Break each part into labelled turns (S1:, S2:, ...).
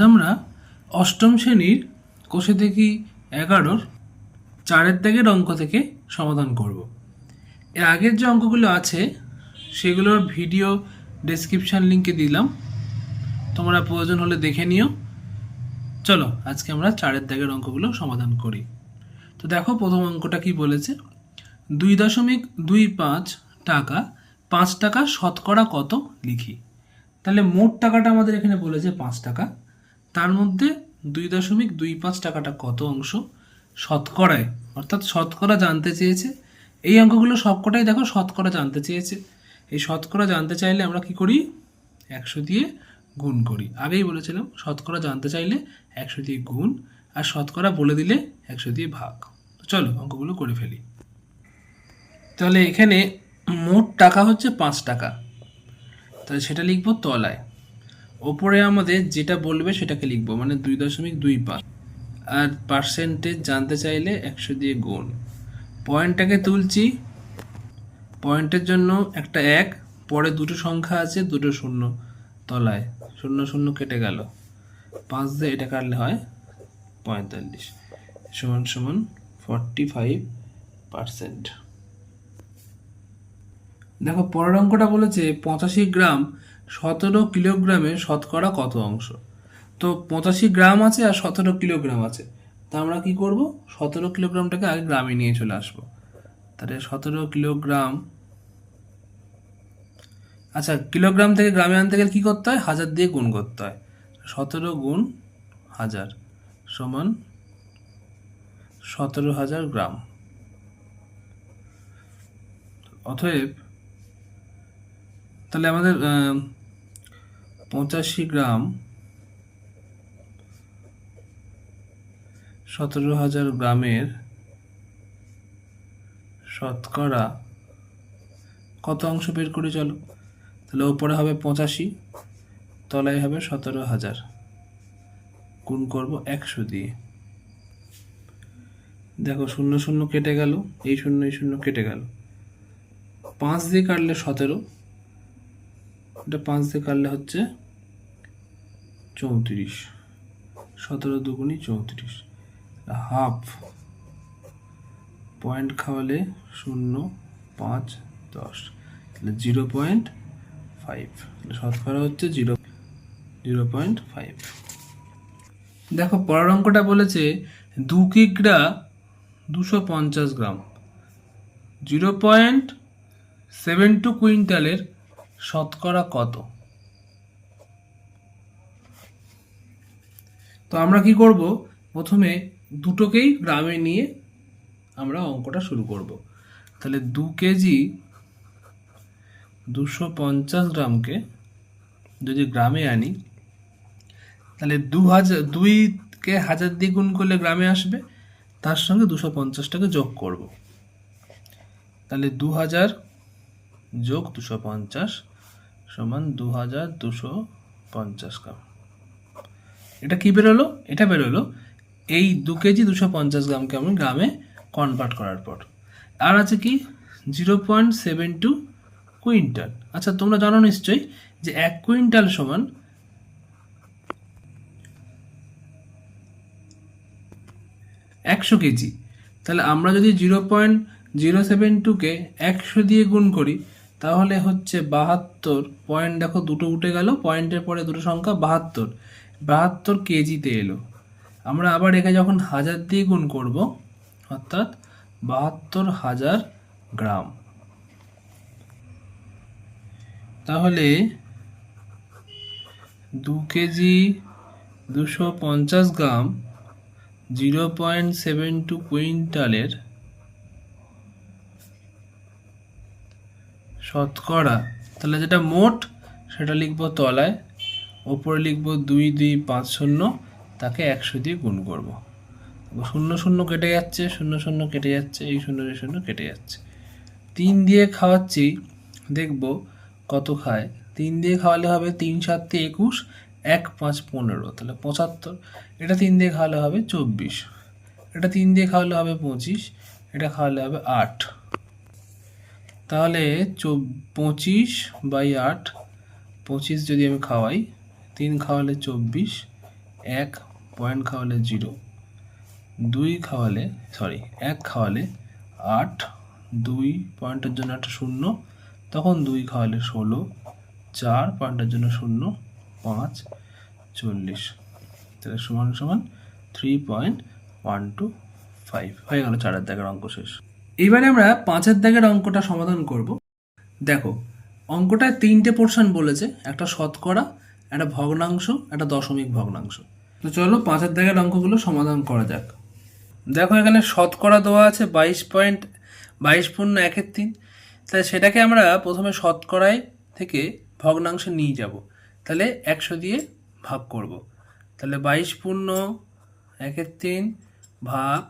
S1: আমরা অষ্টম শ্রেণীর কোষে দেখি 11 4-এর দাগের অঙ্ক থেকে সমাধান করব। এর আগের যে অঙ্কগুলো আছে সেগুলোর ভিডিও ডেসক্রিপশন লিঙ্কে দিলাম, তোমরা প্রয়োজন হলে দেখে নিও। চলো আজকে আমরা 4-এর দাগের অঙ্কগুলো সমাধান করি। তো দেখো প্রথম অঙ্কটা কি বলেছে, 2.25 টাকা 5 টাকা শতকরা কত লিখি। তাহলে মোট টাকাটা আমাদের এখানে বলেছে 5 টাকা, তার মধ্যে 2.25 টাকাটা কত অংশ শতকরায়, অর্থাৎ শতকরা জানতে চেয়েছে। এই অঙ্কগুলো সবকটাই দেখো শতকরা জানতে চেয়েছে। এই শতকরা জানতে চাইলে আমরা কি করি, 100 দিয়ে গুণ করি। আগেই বলেছিলাম শতকরা জানতে চাইলে 100 দিয়ে গুণ, আর শতকরা বলে দিলে 100 দিয়ে ভাগ। চলো অঙ্কগুলো করে ফেলি। তাহলে এখানে মোট টাকা হচ্ছে 5 টাকা, তাহলে সেটা লিখবো তলায়। ওপরে আমাদের যেটা বলবে সেটাকে লিখবো, মানে 2.25। আর পার্সেন্টেজ জানতে চাইলে 100 দিয়ে গুণ। পয়েন্টটাকে তুলছি, পয়েন্টের জন্য একটা 1, পরে দুটো সংখ্যা আছে, দুটো শূন্য তলায়, শূন্য শূন্য কেটে গেল, 5 দিয়ে এটা কাটলে হয় 45 সমান সমান 45%। দেখো পরের অঙ্কটা বলেছে 85 গ্রাম 17 কিলোগ্রামের শতকরা কত অংশ। তো 85 গ্রাম আছে আর 17 কিলোগ্রাম আছে, তা আমরা কি করব, 17 কিলোগ্রামটাকে আগে গ্রামে নিয়ে চলে আসবো। তাহলে 17 কিলোগ্রাম, আচ্ছা কিলোগ্রাম থেকে গ্রামে আনতে গেলে কী করতে হয়, 1000 দিয়ে গুণ করতে হয়। 17 গুণ 1000 সমান 17,000 গ্রাম। অতএব তাহলে আমাদের 85 গ্রাম 17,000 গ্রামের শতকরা কত অংশ বের করে চলো। তাহলে ওপরে হবে 85, তলায় হবে 17,000, গুণ করব 100 দিয়ে। দেখো শূন্য শূন্য কেটে গেল, এই শূন্য কেটে গেল, 5 দিয়ে কাটলে 17, এটা 5 দিয়ে কাটলে হচ্ছে 34, 17 দুগুণী 34, হাফ পয়েন্ট খাওয়ালে 0, 5, 10, তাহলে 0.5, শতকরা হচ্ছে 0.5। দেখো পরের অঙ্কটা বলেছে 2 কিগ্রা 250 গ্রাম 0.72 কুইন্টালের শতকরা কত। তো আমরা কি করব, প্রথমে দুটোকেই গ্রামে নিয়ে আমরা অঙ্কটা শুরু করব। তাহলে 2 কেজি 250 গ্রামকে যদি গ্রামে আনি, তাহলে 2কে 1000 দিয়ে গুণ করলে গ্রামে আসবে, তার সঙ্গে 250টাকে যোগ করব। তাহলে 2000 যোগ 250 সমান 2250 গ্রাম। এটা কি বেরোলো, এটা বেরোলো এই 2 কেজি 250 গ্রামকে আমি গ্রামে কনভার্ট করার পর। আর আছে কি 0.72 কুইন্টাল। আচ্ছা তোমরা জানো নিশ্চয়ই যে 1 কুইন্টাল সমান 100 কেজি। তাহলে আমরা যদি 0.072কে 100 দিয়ে গুণ করি, তাহলে হচ্ছে 72 পয়েন্ট, দেখো দুটো উঠে গেল, পয়েন্টের পরে দুটো সংখ্যা 72 কেজিতে এলো। আমরা আবার একে যখন 1000 দিয়ে গুণ করব, অর্থাৎ 72,000 গ্রাম। তাহলে 2 কেজি 250 গ্রাম 0.72 কুইন্টালের শতকরা, তাহলে যেটা মোট সেটা লিখবো তলায়, ওপরে লিখবো 2250, তাকে 100 দিয়ে গুণ করব। শূন্য শূন্য কেটে যাচ্ছে, শূন্য শূন্য কেটে যাচ্ছে, এই শূন্য শূন্য কেটে যাচ্ছে। 3 দিয়ে খাওয়াচ্ছি, দেখব কত খায়। 3 দিয়ে খাওয়ালে হবে 3 7 21, 1 5 15, তাহলে 75। এটা 3 দিয়ে খাওয়ালে হবে 24, এটা 3 দিয়ে খাওয়ালে হবে 25, এটা খাওয়ালে হবে 8। তাহলে 25/8, 25 যদি আমি খাওয়াই, 3 খাওয়ালে 24, 1 পয়েন্ট খাওয়ালে 0, 1 খাওয়ালে 8, 2 পয়েন্টের জন্য একটা 0, তখন 2 খাওয়ালে 16, 4 পয়েন্টের জন্য 0, 5, 40, তাহলে সমান সমান 3.125 হয়ে গেল 4-এর দাগের অঙ্ক শেষ। এবারে আমরা 5-এর দাগের অঙ্কটা সমাধান করব। দেখো অঙ্কটায় 3টে পোর্শন বলেছে, একটা শতকরা, একটা ভগ্নাংশ, একটা দশমিক ভগ্নাংশ। তো চলো 5-এর দাগের অঙ্কগুলো সমাধান করা যাক। দেখো এখানে শতকরা দেওয়া আছে 22.22 তাহলে সেটাকে আমরা প্রথমে শতকরায় থেকে ভগ্নাংশে নিয়ে যাব, তাহলে 100 দিয়ে ভাগ করব। তাহলে 22.13 ভাগ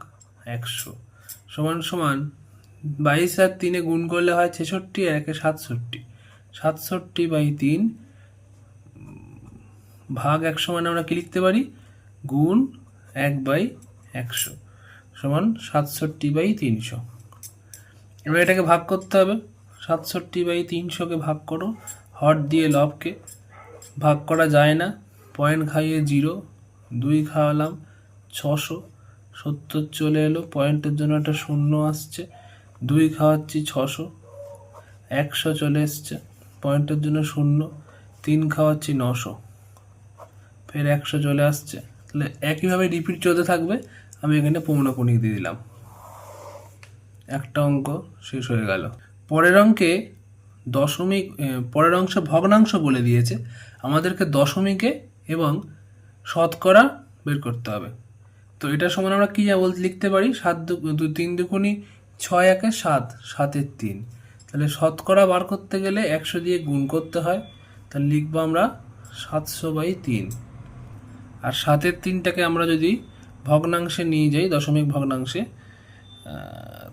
S1: 100 সমান সমান 22 আর 3 গুণ করলে হয় 66 আর 1 67, 67/3 ভাগ 100 মানে আমরা কি লিখতে পারি, গুণ 1/100 সমান 67/300। এবার এটাকে ভাগ করতে হবে, 67/300কে ভাগ করো, হর দিয়ে লবকে ভাগ করা যায় না, পয়েন্ট খাইয়ে 0, 2 খাওয়ালাম 600, 70 চলে এলো, পয়েন্টের জন্য একটা 0 আসছে, 2 খাওয়াচ্ছি 600, 100 চলে এসছে, পয়েন্টের জন্য 0, 3 খাওয়াচ্ছি 900, ফের 100 চলে আসছে। তাহলে একইভাবে রিপিট চলতে থাকবে। আমি এখানে পৌনঃপুনিক দিয়ে দিলাম, একটা অঙ্ক শেষ হয়ে গেল। পরের অঙ্কে পরের অংশ ভগ্নাংশ বলে দিয়েছে, আমাদেরকে দশমিকে এবং শতকরা বের করতে হবে। তো এটার সমান আমরা কী লিখতে পারি, 3 দুগুণী 6, 1 7, 7-এর 3। তাহলে শতকরা বার করতে গেলে 100 দিয়ে গুণ করতে হয়, তাহলে লিখবো আমরা 700/3। আর 7-এর 3টাকে আমরা যদি ভগ্নাংশে নিয়ে যাই, দশমিক ভগ্নাংশে,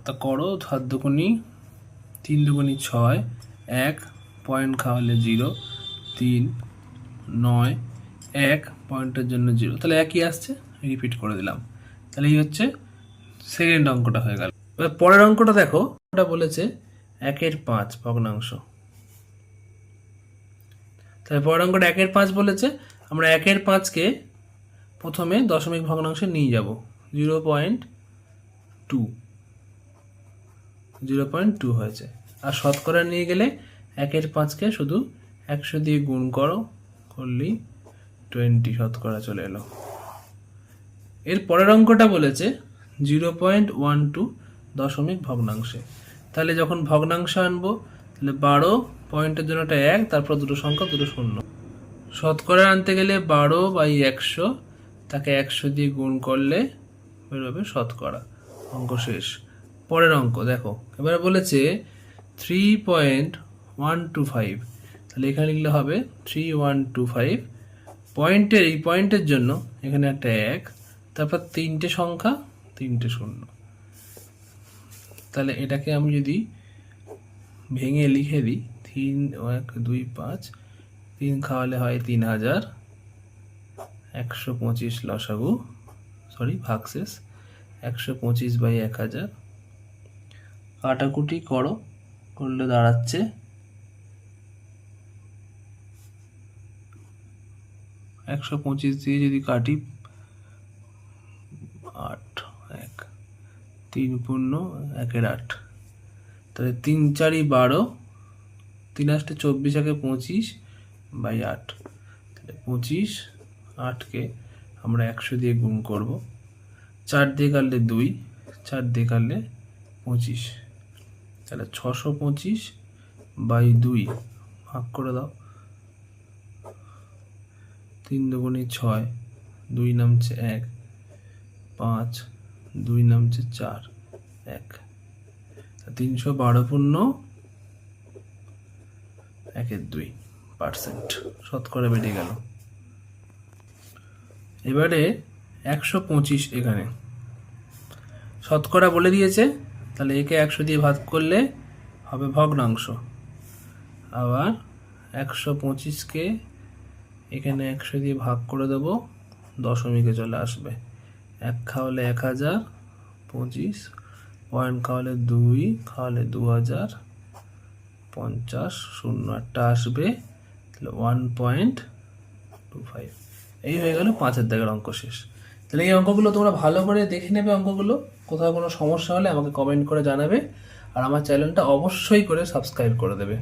S1: তা করো 7 দুগুণী 3 দুগুণী 6, 1 পয়েন্ট খাওয়ালে 0, 3, 9, 1 পয়েন্টের জন্য 0, তাহলে একই আসছে, রিপিট করে দিলাম। তাহলে এই হচ্ছে সেকেন্ড অঙ্কটা হয়ে গেল। এবার পরের অঙ্কটা দেখো, ওটা বলেছে 1/5 ভগ্নাংশ। তাহলে পরের অঙ্কটা 1/5 বলেছে, আমরা 1/5কে প্রথমে দশমিক ভগ্নাংশে নিয়ে যাব, 0.2 হয়েছে। আর শতকরা নিয়ে গেলে 1/5কে শুধু 100 দিয়ে গুণ করলেই 20 শতকরা চলে এলো। এর পরের অঙ্কটা বলেছে 0.12 দশমিক ভগ্নাংশে। তাহলে যখন ভগ্নাংশ আনবো, তাহলে 12 পয়েন্টের জন্য একটা 1, তারপর দুটো সংখ্যা, দুটো শূন্য। শতকরা আনতে গেলে 12/100, তাকে 100 দিয়ে গুণ করলে বেরোবে শতকরা। অঙ্ক শেষ। পরের অঙ্ক দেখো, এবারে বলেছে 3.125, তাহলে এখানে লিখলে হবে 3125। এই পয়েন্টের জন্য এখানে একটা 1, তারপর 3টে সংখ্যা, 3টে শূন্য। তাহলে এটাকে আমি যদি ভেঙে লিখে দিই, 3, 1, 2, 5, 3 খাওয়ালে হয় 3000, 125 লসাগু, ভাগশেষ 125/1000। কাটাকুটি করলে দাঁড়াচ্ছে 125 দিয়ে যদি কাটি 8, 1, 3 পূর্ণ 1 8, তাহলে 3 4 12, 3 8 24, 1 25/8, তাহলে 25, 8কে আমরা 100 দিয়ে গুণ করব, 4 দিয়ে কাটলে 2, 4 দিয়ে কাটলে 25, তাহলে 625/2 ভাগ করে দাও। 3 দুগুণী 6, 2 নামছে 1, 5, 2 নামছে 4, 1, 312/1/2% শতকরা বেড়ে গেল। এবারে 125, এখানে শতকরা বলে দিয়েছে, তাহলে একে 100 দিয়ে ভাগ করলে হবে ভগ্নাংশ। আবার 125কে এখানে 100 দিয়ে ভাগ করে দেব, দশমিকে চলে আসবে। 1 খাওয়ালে 1000, 25, পয়েন্ট খাওয়ালে 2 খাওয়ালে 2000, 50, 0 একটা আসবে, তাহলে 1.25। এই হয়ে গেল 5-এর দাগের অঙ্ক শেষ। তাহলে এই অঙ্কগুলো তোমরা ভালো করে দেখে নেবে, অঙ্কগুলো কোথাও কোনো সমস্যা হলে আমাকে কমেন্ট করে জানাবে, আর আমার চ্যানেলটা অবশ্যই করে সাবস্ক্রাইব করে দেবে।